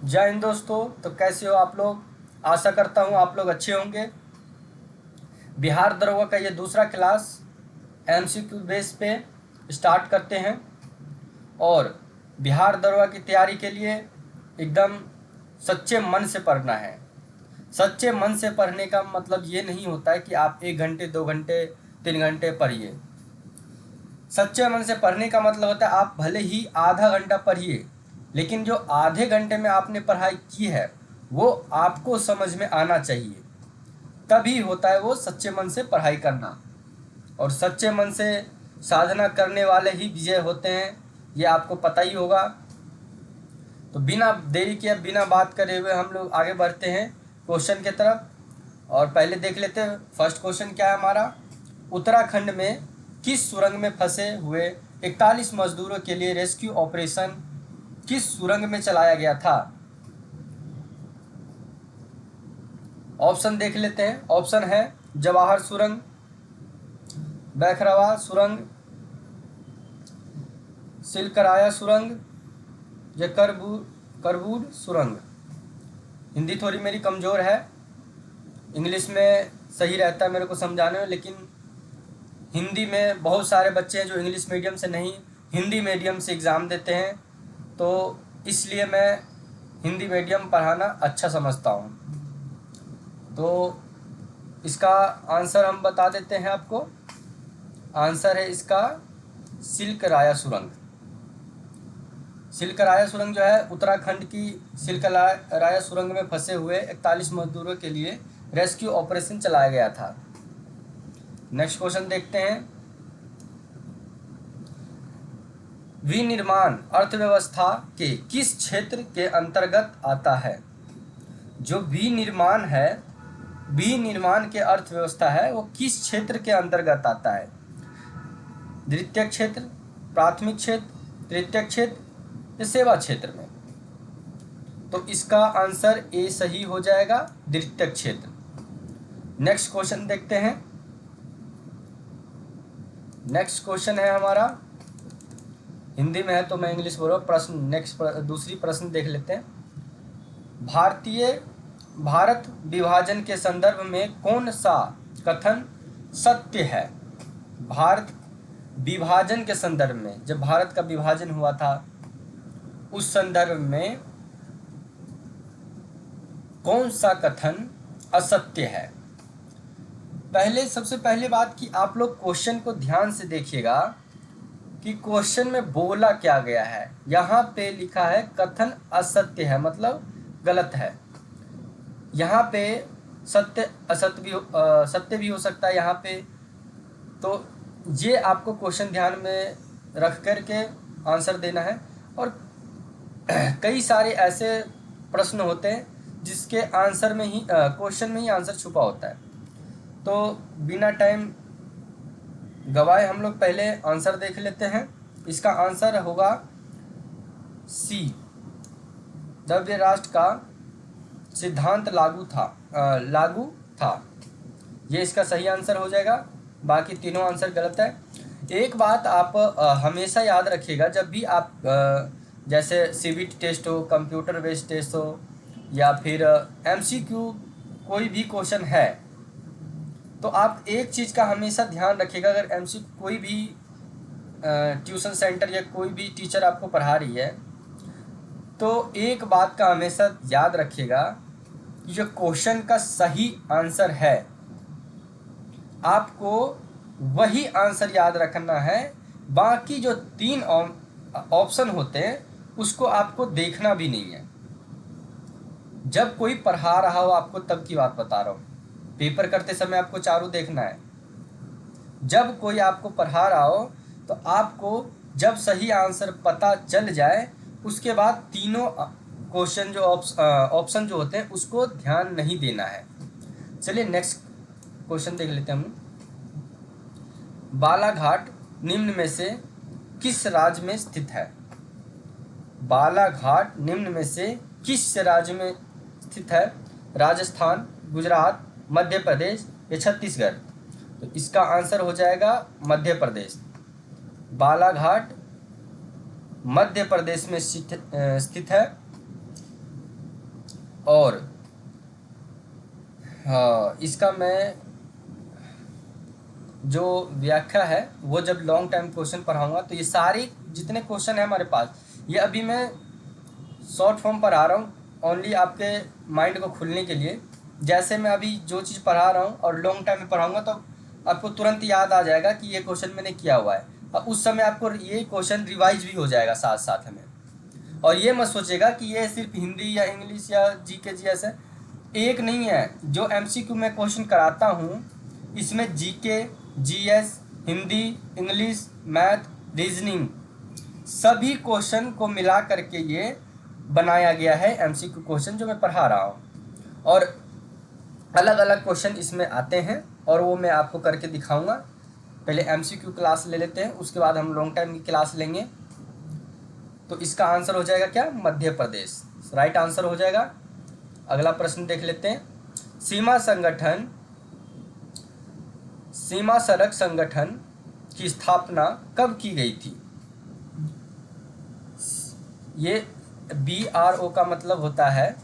जय हिंद दोस्तों। तो कैसे हो आप लोग। आशा करता हूँ आप लोग अच्छे होंगे। बिहार दरोगा का ये दूसरा क्लास एमसीक्यू बेस पे स्टार्ट करते हैं। और बिहार दरोगा की तैयारी के लिए एकदम सच्चे मन से पढ़ना है। सच्चे मन से पढ़ने का मतलब ये नहीं होता है कि आप 1 घंटे 2 घंटे 3 घंटे पढ़िए। सच्चे मन से पढ़ने का मतलब होता है आप भले ही आधा घंटा पढ़िए, लेकिन जो आधे घंटे में आपने पढ़ाई की है वो आपको समझ में आना चाहिए। तभी होता है वो सच्चे मन से पढ़ाई करना। और सच्चे मन से साधना करने वाले ही विजय होते हैं, ये आपको पता ही होगा। तो बिना देरी किए बिना बात करे हुए हम लोग आगे बढ़ते हैं क्वेश्चन की तरफ। और पहले देख लेते हैं फर्स्ट क्वेश्चन क्या है हमारा। उत्तराखंड में किस सुरंग में फंसे हुए 41 मजदूरों के लिए रेस्क्यू ऑपरेशन किस सुरंग में चलाया गया था। ऑप्शन देख लेते हैं। ऑप्शन है जवाहर सुरंग, बैखरावा सुरंग, सिलकराया सुरंग या करबूर सुरंग। हिंदी थोड़ी मेरी कमज़ोर है, इंग्लिश में सही रहता है मेरे को समझाने में, लेकिन हिंदी में बहुत सारे बच्चे हैं जो इंग्लिश मीडियम से नहीं हिंदी मीडियम से एग्ज़ाम देते हैं, तो इसलिए मैं हिंदी मीडियम पढ़ाना अच्छा समझता हूँ। तो इसका आंसर हम बता देते हैं आपको। आंसर है इसका सिल्क राया सुरंग। सिल्क राया सुरंग जो है उत्तराखंड की सिल्क राया सुरंग में फंसे हुए 41 मजदूरों के लिए रेस्क्यू ऑपरेशन चलाया गया था। नेक्स्ट क्वेश्चन देखते हैं। विनिर्माण अर्थव्यवस्था के किस क्षेत्र के अंतर्गत आता है। जो विनिर्माण है, विनिर्माण के अर्थव्यवस्था है, वो किस क्षेत्र के अंतर्गत आता है। द्वितीयक क्षेत्र, प्राथमिक क्षेत्र, तृतीयक क्षेत्र या सेवा क्षेत्र में। तो इसका आंसर ए सही हो जाएगा, द्वितीयक क्षेत्र। नेक्स्ट क्वेश्चन देखते हैं। नेक्स्ट क्वेश्चन है हमारा, हिंदी में है तो मैं इंग्लिश बोल रहा हूँ। प्रश्न नेक्स्ट दूसरी प्रश्न देख लेते हैं। भारत विभाजन के संदर्भ में कौन सा कथन सत्य है। भारत विभाजन के संदर्भ में, जब भारत का विभाजन हुआ था उस संदर्भ में कौन सा कथन असत्य है। सबसे पहले बात कि आप लोग क्वेश्चन को ध्यान से देखिएगा कि क्वेश्चन में बोला क्या गया है। यहाँ पे लिखा है कथन असत्य है, मतलब गलत है। यहाँ पे सत्य सत्य भी हो सकता है यहाँ पे। तो ये आपको क्वेश्चन ध्यान में रख कर के आंसर देना है। और कई सारे ऐसे प्रश्न होते हैं जिसके आंसर में ही क्वेश्चन में ही आंसर छुपा होता है। तो बिना टाइम गवाए हम लोग पहले आंसर देख लेते हैं। इसका आंसर होगा सी, द्रव्य राष्ट्र का सिद्धांत लागू था। ये इसका सही आंसर हो जाएगा, बाकी तीनों आंसर गलत है। एक बात आप हमेशा याद रखिएगा, जब भी आप जैसे सीबीटी टेस्ट हो, कंप्यूटर बेस्ड टेस्ट हो, या फिर एमसीक्यू कोई भी क्वेश्चन है, तो आप एक चीज़ का हमेशा ध्यान रखिएगा। अगर एमसीक्यू कोई भी ट्यूशन सेंटर या कोई भी टीचर आपको पढ़ा रही है, तो एक बात का हमेशा याद रखिएगा, जो क्वेश्चन का सही आंसर है आपको वही आंसर याद रखना है। बाकी जो 3 ऑप्शन होते हैं उसको आपको देखना भी नहीं है। जब कोई पढ़ा रहा हो, आपको तब की बात बता रहा हूँ, पेपर करते समय आपको चारों देखना है। जब कोई आपको पढ़ा रहा हो तो आपको जब सही आंसर पता चल जाए उसके बाद तीनों क्वेश्चन जो ऑप्शन जो होते हैं उसको ध्यान नहीं देना है। चलिए नेक्स्ट क्वेश्चन देख लेते हैं हम। बालाघाट निम्न में से किस राज्य में स्थित है। बालाघाट निम्न में से किस राज्य में स्थित है। राजस्थान, गुजरात, मध्य प्रदेश या छत्तीसगढ़। तो इसका आंसर हो जाएगा मध्य प्रदेश। बालाघाट मध्य प्रदेश में स्थित है। और हाँ, इसका मैं जो व्याख्या है वो जब लॉन्ग टाइम क्वेश्चन पढ़ाऊंगा तो ये सारे जितने क्वेश्चन है हमारे पास, ये अभी मैं शॉर्ट फॉर्म पढ़ा रहा हूँ ओनली आपके माइंड को खुलने के लिए। जैसे मैं अभी जो चीज़ पढ़ा रहा हूँ और लॉन्ग टाइम में पढ़ाऊंगा तो आपको तुरंत याद आ जाएगा कि ये क्वेश्चन मैंने किया हुआ है, और उस समय आपको ये क्वेश्चन रिवाइज भी हो जाएगा साथ साथ में। और ये मत सोचेगा कि ये सिर्फ हिंदी या इंग्लिश या जीके जी ऐसे एक नहीं है। जो एमसीक्यू में क्वेश्चन कराता हूँ इसमें GK, GS, Hindi, English, math, reasoning सभी क्वेश्चन को मिला करके ये बनाया गया है एमसीक्यू क्वेश्चन जो मैं पढ़ा रहा हूँ। और अलग अलग क्वेश्चन इसमें आते हैं और वो मैं आपको करके दिखाऊंगा। पहले एमसीक्यू क्लास ले लेते हैं, उसके बाद हम लॉन्ग टाइम की क्लास लेंगे। तो इसका आंसर हो जाएगा क्या? मध्य प्रदेश राइट आंसर हो जाएगा। अगला प्रश्न देख लेते हैं। सीमा सड़क संगठन की स्थापना कब की गई थी? ये BRO का मतलब होता है,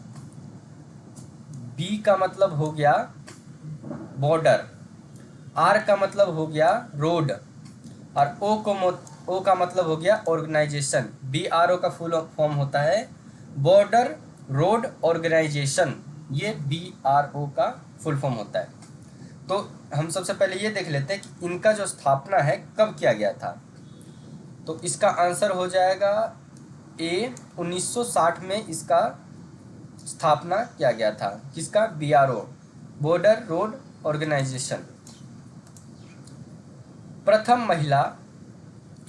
B का मतलब हो गया बॉर्डर, R का मतलब हो गया रोड, और O का मतलब हो गया ऑर्गेनाइजेशन। BRO का फुल फॉर्म होता है बॉर्डर रोड ऑर्गेनाइजेशन, ये BRO का फुल फॉर्म होता है। तो हम सबसे पहले ये देख लेते हैं कि इनका जो स्थापना है कब किया गया था। तो इसका आंसर हो जाएगा A, 1960 में इसका स्थापना किया गया था। किसका? BRO, border road organisation. प्रथम महिला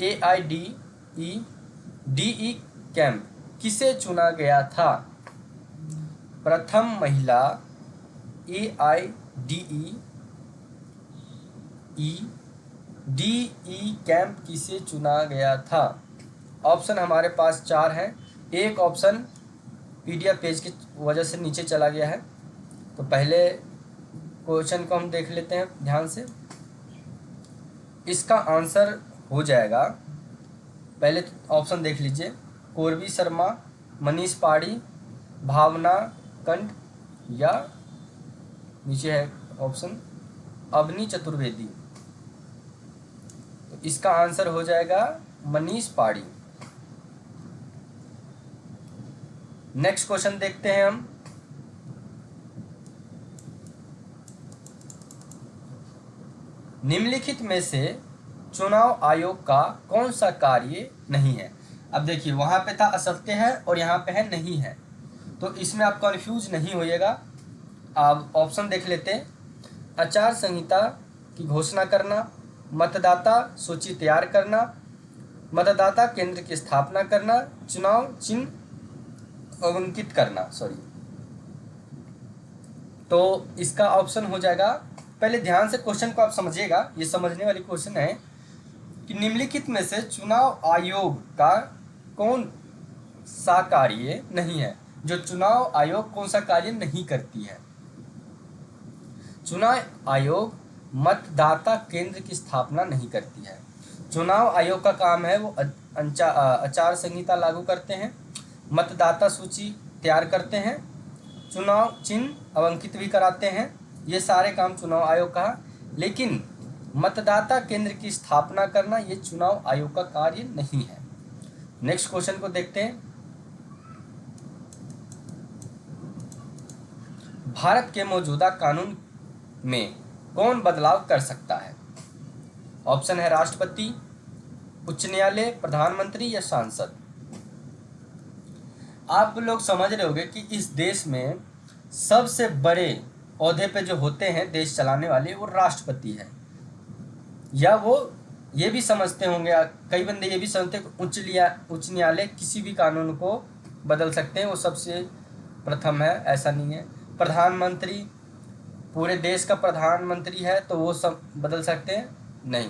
AIDE कैंप किसे चुना गया था? प्रथम महिला AIDE कैंप किसे चुना गया था? ऑप्शन हमारे पास 4 हैं। एक ऑप्शन PDF पेज की वजह से नीचे चला गया है, तो पहले क्वेश्चन को हम देख लेते हैं ध्यान से। इसका आंसर हो जाएगा, पहले तो ऑप्शन देख लीजिए, कोरवी शर्मा, मनीष पाड़ी, भावना कंठ, या नीचे है ऑप्शन अवनी चतुर्वेदी। तो इसका आंसर हो जाएगा मनीष पाड़ी। नेक्स्ट क्वेश्चन देखते हैं हम। निम्नलिखित में से चुनाव आयोग का कौन सा कार्य नहीं है? अब देखिए वहां पे था असत्य है और यहाँ पे है नहीं है, तो इसमें आप कंफ्यूज नहीं होइएगा। आप ऑप्शन देख लेते हैं। आचार संहिता की घोषणा करना, मतदाता सूची तैयार करना, मतदाता केंद्र की स्थापना करना, चुनाव चिन्ह अंकित करना। तो इसका ऑप्शन हो जाएगा, पहले ध्यान से क्वेश्चन को आप समझिएगा, ये समझने वाली क्वेश्चन है कि निम्नलिखित में से चुनाव आयोग का कौन सा कार्य नहीं है। जो चुनाव आयोग कौन सा कार्य नहीं करती है? चुनाव आयोग मतदाता केंद्र की स्थापना नहीं करती है। चुनाव आयोग का काम है वो आचार संहिता लागू करते हैं, मतदाता सूची तैयार करते हैं, चुनाव चिन्ह आवंकित भी कराते हैं, ये सारे काम चुनाव आयोग का। लेकिन मतदाता केंद्र की स्थापना करना ये चुनाव आयोग का कार्य नहीं है। नेक्स्ट क्वेश्चन को देखते हैं। भारत के मौजूदा कानून में कौन बदलाव कर सकता है? ऑप्शन है राष्ट्रपति, उच्च न्यायालय, प्रधानमंत्री या सांसद। आप लोग समझ रहे होंगे कि इस देश में सबसे बड़े ओहदे पे जो होते हैं देश चलाने वाले वो राष्ट्रपति है। या वो ये भी समझते होंगे, कई बंदे ये भी समझते हैं कि उच्च न्यायालय किसी भी कानून को बदल सकते हैं, वो सबसे प्रथम है। ऐसा नहीं है। प्रधानमंत्री पूरे देश का प्रधानमंत्री है तो वो सब बदल सकते हैं? नहीं।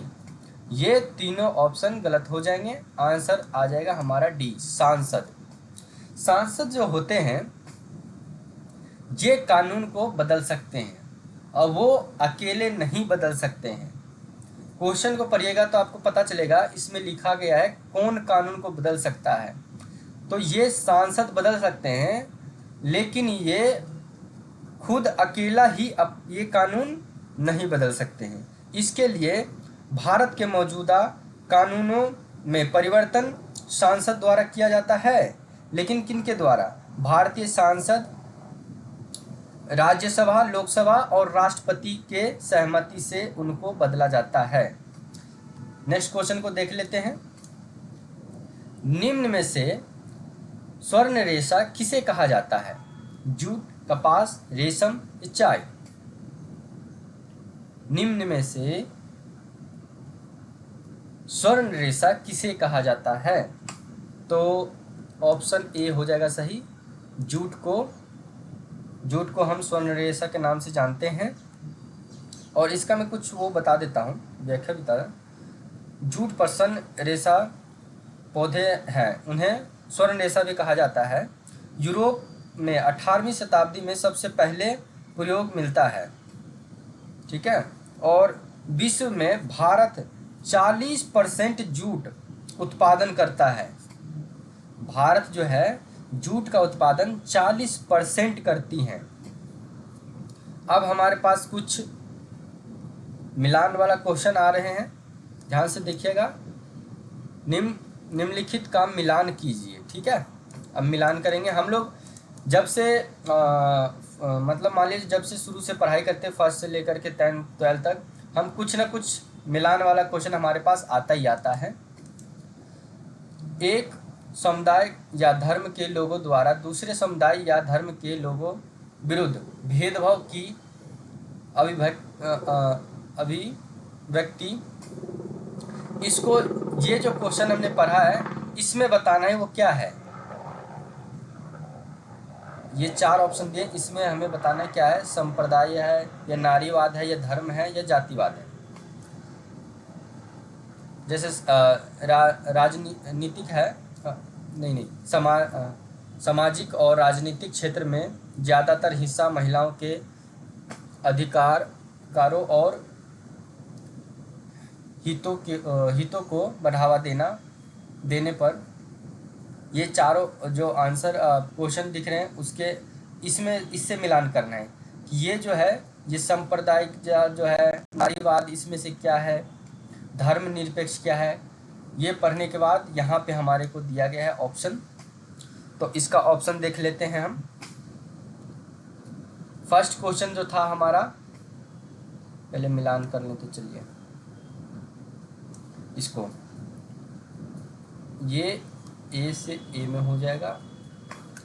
ये तीनों ऑप्शन गलत हो जाएंगे। आंसर आ जाएगा हमारा डी, सांसद। सांसद जो होते हैं ये कानून को बदल सकते हैं और वो अकेले नहीं बदल सकते हैं। क्वेश्चन को पढ़िएगा तो आपको पता चलेगा, इसमें लिखा गया है कौन कानून को बदल सकता है। तो ये सांसद बदल सकते हैं लेकिन ये खुद अकेला ही ये कानून नहीं बदल सकते हैं। इसके लिए भारत के मौजूदा कानूनों में परिवर्तन सांसद द्वारा किया जाता है। लेकिन किनके द्वारा? भारतीय सांसद, राज्यसभा, लोकसभा और राष्ट्रपति के सहमति से उनको बदला जाता है। नेक्स्ट क्वेश्चन को देख लेते हैं। निम्न में से स्वर्ण रेशा किसे कहा जाता है? जूट, कपास, रेशम या चाय? निम्न में से स्वर्ण रेशा किसे कहा जाता है? तो ऑप्शन ए हो जाएगा सही। जूट को हम स्वर्ण रेशा के नाम से जानते हैं। और इसका मैं कुछ वो बता देता हूँ, व्याख्या बता रहा। जूट प्रसन्न रेशा पौधे हैं, उन्हें स्वर्ण रेशा भी कहा जाता है। यूरोप में 18वीं शताब्दी में सबसे पहले प्रयोग मिलता है, ठीक है। और विश्व में भारत 40% जूट उत्पादन करता है। भारत जो है जूट का उत्पादन 40% करती हैं। अब हमारे पास कुछ मिलान वाला क्वेश्चन आ रहे हैं, ध्यान से देखिएगा। निम्नलिखित का मिलान कीजिए, ठीक है। अब मिलान करेंगे हम लोग। जब से मतलब मान लीजिए जब से शुरू से पढ़ाई करते हैं, फर्स्ट से लेकर के 10th 12th तक, हम कुछ ना कुछ मिलान वाला क्वेश्चन हमारे पास आता ही आता है। एक समुदाय या धर्म के लोगों द्वारा दूसरे समुदाय या धर्म के लोगों विरुद्ध भेदभाव की अभिव्यक्ति, इसको, ये जो क्वेश्चन हमने पढ़ा है इसमें बताना है वो क्या है। ये 4 ऑप्शन दिए, इसमें हमें बताना क्या है। संप्रदाय है या नारीवाद है या धर्म है या जातिवाद है। जैसे राजनीतिक है, नहीं, सामाजिक और राजनीतिक क्षेत्र में ज़्यादातर हिस्सा महिलाओं के अधिकारों और हितों को बढ़ावा देने पर, ये चारों जो आंसर क्वेश्चन दिख रहे हैं उसके इससे मिलान करना है कि ये जो है, ये सांप्रदायिक जो है, नारीवाद इसमें से क्या है, धर्मनिरपेक्ष क्या है। ये पढ़ने के बाद यहाँ पे हमारे को दिया गया है ऑप्शन। तो इसका ऑप्शन देख लेते हैं हम। फर्स्ट क्वेश्चन जो था हमारा, पहले मिलान कर लें तो चलिए इसको, ये ए से ए में हो जाएगा,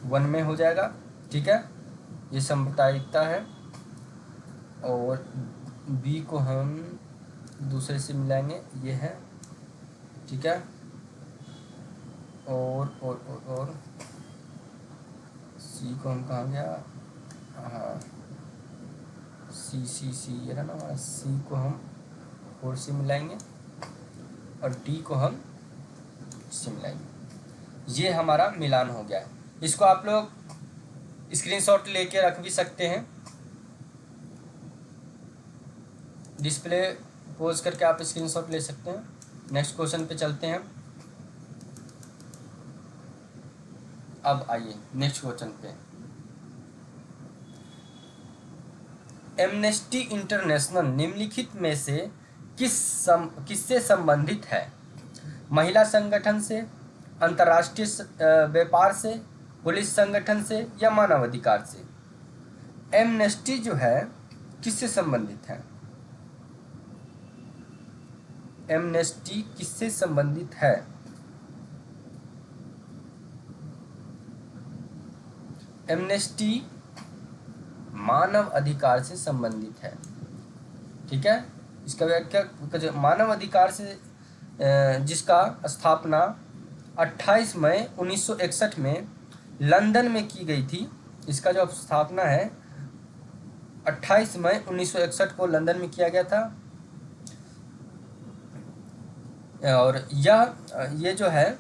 1 में हो जाएगा, ठीक है। ये सांप्रदायिकता है। और बी को हम दूसरे से मिलाएंगे, ये है, ठीक है। और सी को हम कहाँ गया, हाँ, सी ये रहा ना हमारा। सी को हम 4 से मिलाएंगे और डी को हम से मिलाएंगे। ये हमारा मिलान हो गया है। इसको आप लोग स्क्रीनशॉट लेके रख भी सकते हैं, डिस्प्ले पोज करके आप स्क्रीनशॉट ले सकते हैं। नेक्स्ट क्वेश्चन पे चलते हैं। अब आइए नेक्स्ट क्वेश्चन पे। एमनेस्टी इंटरनेशनल निम्नलिखित में से किससे संबंधित है? महिला संगठन से, अंतर्राष्ट्रीय व्यापार से, पुलिस संगठन से या मानवाधिकार से? एमनेस्टी जो है किससे संबंधित है? एमनेस्टी किससे संबंधित है? एमनेस्टी मानव अधिकार से संबंधित है, ठीक है। इसका व्याख्या, मानव अधिकार से जिसका स्थापना 28 मई 1961 में लंदन में की गई थी। इसका जो स्थापना है 28 मई 1961 को लंदन में किया गया था। और ये जो है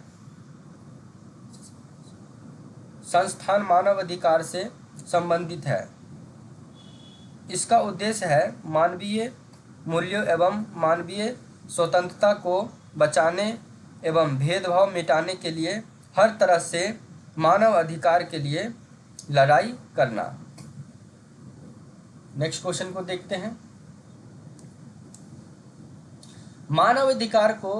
संस्थान मानव अधिकार से संबंधित है। इसका उद्देश्य है मानवीय मूल्यों एवं मानवीय स्वतंत्रता को बचाने एवं भेदभाव मिटाने के लिए हर तरह से मानव अधिकार के लिए लड़ाई करना। नेक्स्ट क्वेश्चन को देखते हैं। मानव अधिकार को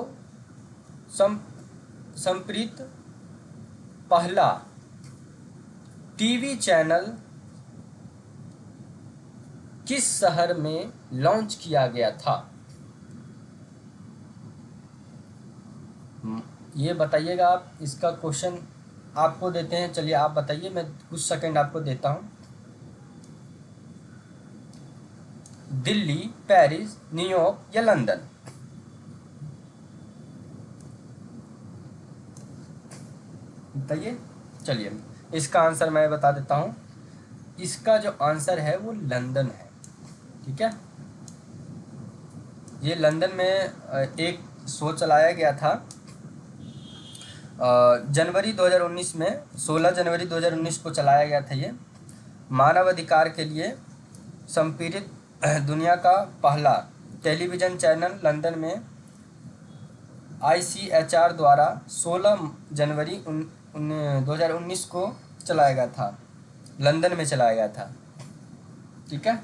समर्पित पहला टीवी चैनल किस शहर में लॉन्च किया गया था? ये बताइएगा आप। इसका क्वेश्चन आपको देते हैं, चलिए आप बताइए, मैं कुछ सेकंड आपको देता हूं। दिल्ली, पेरिस, न्यूयॉर्क या लंदन? बताइए। चलिए इसका आंसर मैं बता देता हूं। इसका जो आंसर है वो लंदन है। ठीक है, ये लंदन में एक शो चलाया गया था जनवरी 2019 में, 16 जनवरी 2019 को चलाया गया था। ये मानव अधिकार के लिए समर्पित दुनिया का पहला टेलीविज़न चैनल लंदन में ICHR द्वारा 16 जनवरी 2019 को चलाया गया था, लंदन में चलाया गया था। ठीक है,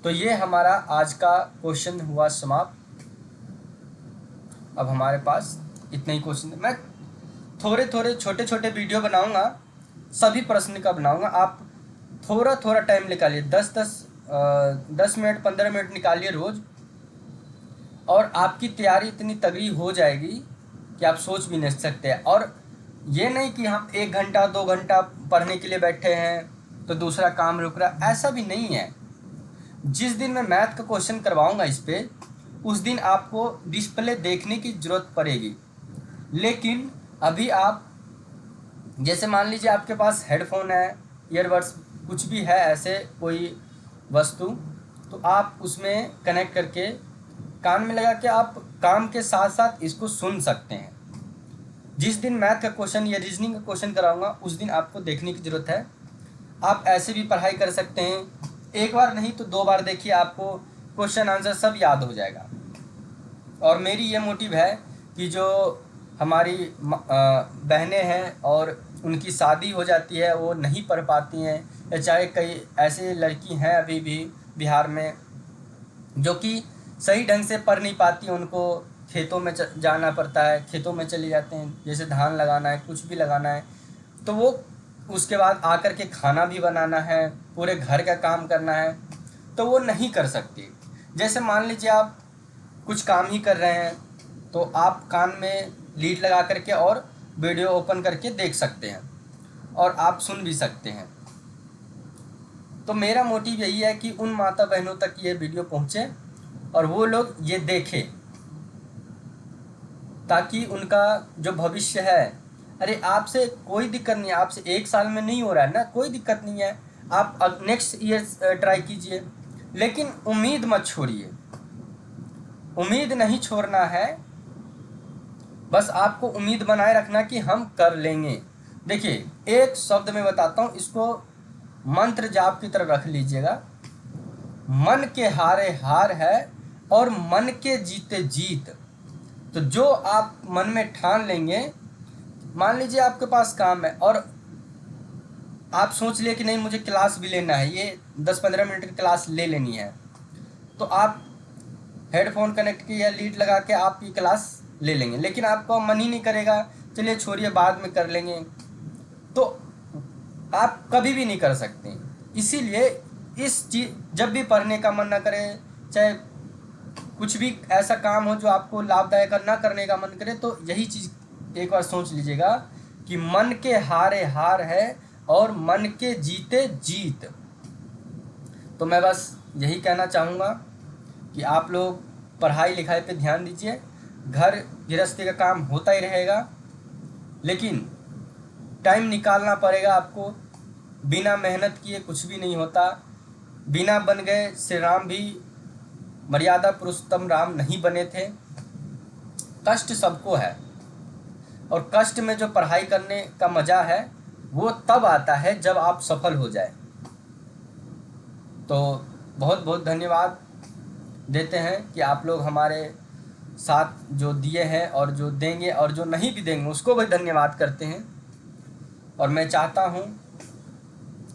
तो ये हमारा आज का क्वेश्चन हुआ समाप्त। अब हमारे पास इतने ही क्वेश्चन। मैं थोड़े थोड़े छोटे छोटे वीडियो बनाऊंगा, सभी प्रश्न का बनाऊंगा। आप थोड़ा थोड़ा टाइम निकालिए, 10 मिनट 15 मिनट निकालिए रोज़, और आपकी तैयारी इतनी तगड़ी हो जाएगी कि आप सोच भी नहीं सकते। और ये नहीं कि हम 1 घंटा 2 घंटा पढ़ने के लिए बैठे हैं तो दूसरा काम रुक रहा, ऐसा भी नहीं है। जिस दिन मैं मैथ का क्वेश्चन करवाऊंगा इस पे, उस दिन आपको डिस्प्ले देखने की ज़रूरत पड़ेगी। लेकिन अभी आप जैसे मान लीजिए आपके पास हेडफोन है, ईयरबड्स कुछ भी है ऐसे कोई वस्तु, तो आप उसमें कनेक्ट करके कान में लगा के आप काम के साथ साथ इसको सुन सकते हैं। जिस दिन मैथ का क्वेश्चन या रीजनिंग का क्वेश्चन कराऊंगा उस दिन आपको देखने की ज़रूरत है। आप ऐसे भी पढ़ाई कर सकते हैं, एक बार नहीं तो 2 बार देखिए, आपको क्वेश्चन आंसर सब याद हो जाएगा। और मेरी ये मोटिव है कि जो हमारी बहनें हैं और उनकी शादी हो जाती है, वो नहीं पढ़ पाती हैं, या चाहे कई ऐसे लड़की हैं अभी भी बिहार में जो कि सही ढंग से पढ़ नहीं पाती, उनको खेतों में जाना पड़ता है, खेतों में चले जाते हैं, जैसे धान लगाना है, कुछ भी लगाना है, तो वो उसके बाद आकर के खाना भी बनाना है, पूरे घर का काम करना है, तो वो नहीं कर सकती। जैसे मान लीजिए आप कुछ काम ही कर रहे हैं, तो आप कान में लीड लगा करके और वीडियो ओपन करके देख सकते हैं और आप सुन भी सकते हैं। तो मेरा मोटिव यही है कि उन माता बहनों तक ये वीडियो पहुँचे और वो लोग ये देखें, ताकि उनका जो भविष्य है, अरे आपसे कोई दिक्कत नहीं है, आपसे 1 साल में नहीं हो रहा है ना, कोई दिक्कत नहीं है, आप नेक्स्ट ईयर ट्राई कीजिए, लेकिन उम्मीद मत छोड़िए। उम्मीद नहीं छोड़ना है, बस आपको उम्मीद बनाए रखना कि हम कर लेंगे। देखिए एक शब्द में बताता हूँ, इसको मंत्र जाप की तरह रख लीजिएगा। मन के हारे हार है और मन के जीते जीत। तो जो आप मन में ठान लेंगे, मान लीजिए आपके पास काम है और आप सोच लिए कि नहीं मुझे क्लास भी लेना है, ये 10-15 मिनट की क्लास ले लेनी है, तो आप हेडफोन कनेक्ट किए या लीड लगा के आप ये क्लास ले लेंगे। लेकिन आपका मन ही नहीं करेगा, चलिए छोड़िए बाद में कर लेंगे, तो आप कभी भी नहीं कर सकते। इसीलिए इस चीज़, जब भी पढ़ने का मन ना करे, चाहे कुछ भी ऐसा काम हो जो आपको लाभदायक ना करने का मन करे, तो यही चीज़ एक बार सोच लीजिएगा कि मन के हारे हार है और मन के जीते जीत। तो मैं बस यही कहना चाहूँगा कि आप लोग पढ़ाई लिखाई पे ध्यान दीजिए। घर गृहस्थी का काम होता ही रहेगा, लेकिन टाइम निकालना पड़ेगा आपको। बिना मेहनत किए कुछ भी नहीं होता। बिना बन गए श्री राम भी मर्यादा पुरुषोत्तम राम नहीं बने थे। कष्ट सबको है, और कष्ट में जो पढ़ाई करने का मज़ा है वो तब आता है जब आप सफल हो जाए। तो बहुत बहुत धन्यवाद देते हैं कि आप लोग हमारे साथ जो दिए हैं और जो देंगे, और जो नहीं भी देंगे उसको भी धन्यवाद करते हैं। और मैं चाहता हूं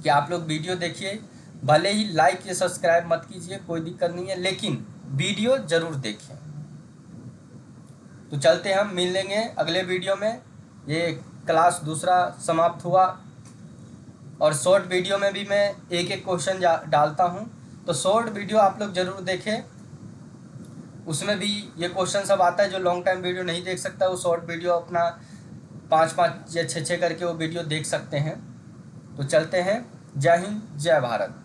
कि आप लोग वीडियो देखिए, भले ही लाइक या सब्सक्राइब मत कीजिए, कोई दिक्कत नहीं है, लेकिन वीडियो ज़रूर देखें। तो चलते हैं, हम मिल लेंगे अगले वीडियो में। ये क्लास दूसरा समाप्त हुआ, और शॉर्ट वीडियो में भी मैं एक एक क्वेश्चन डालता हूँ, तो शॉर्ट वीडियो आप लोग ज़रूर देखें। उसमें भी ये क्वेश्चन सब आता है, जो लॉन्ग टाइम वीडियो नहीं देख सकता वो शॉर्ट वीडियो अपना 5-5 या 6-6 करके वो वीडियो देख सकते हैं। तो चलते हैं, जय हिंद, जय भारत।